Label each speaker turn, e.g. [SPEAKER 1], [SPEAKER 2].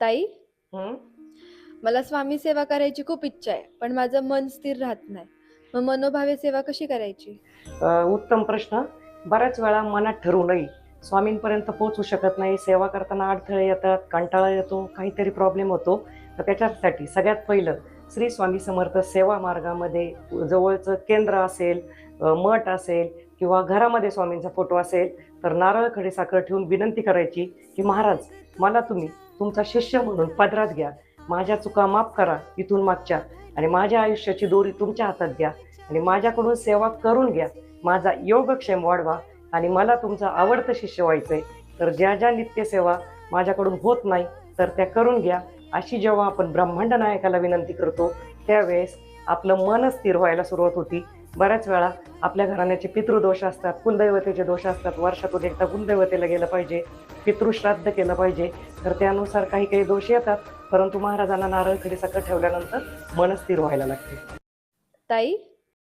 [SPEAKER 1] ताई,
[SPEAKER 2] हं.
[SPEAKER 1] मला स्वामी सेवा करायची खूप इच्छा आहे, पण माझं मन स्थिर राहत नाही. मग मनोभावे सेवा कशी करायची?
[SPEAKER 2] उत्तम प्रश्न. बऱ्याच वेळा मनात ठरवूनही स्वामींपर्यंत पोहोचू शकत नाही. सेवा करताना अडथळे येतात, कंटाळा येतो, काहीतरी प्रॉब्लेम होतो. तर त्याच्यासाठी सगळ्यात पहिलं श्री स्वामी समर्थ सेवा मार्गामध्ये जवळचं केंद्र असेल, मठ असेल किंवा घरामध्ये स्वामींचा फोटो असेल, तर नारळ, खडीसाखर ठेवून विनंती करायची, की महाराज मला तुम्ही तुमचा शिष्य म्हणून पदरात घ्या. माझ्या चुका माफ करा इथून मागच्या आणि माझ्या आयुष्याची दोरी तुमच्या हातात द्या आणि माझ्याकडून सेवा करून घ्या. माझा योगक्षेम वाढवा आणि मला तुमचं आवडतं शिष्य व्हायचंय. तर ज्या ज्या नित्यसेवा माझ्याकडून होत नाही तर त्या करून घ्या. अशी जेव्हा आपण ब्रह्मांड नायकाला विनंती करतो त्यावेळेस आपलं मन स्थिर व्हायला सुरुवात होती. बऱ्याच वेळा आपल्या घराण्याचे पितृदोष असतात, कुलदैवतेचे दोष असतात. वर्षातून एकदा कुलदैवतेला गेलं पाहिजे, पितृश्राद्ध केलं पाहिजे. तर त्यानुसार काही काही दोष येतात, परंतु महाराजांना नारळ, खडीसाखर ठेवल्यानंतर मन स्थिर व्हायला लागते.
[SPEAKER 1] ताई,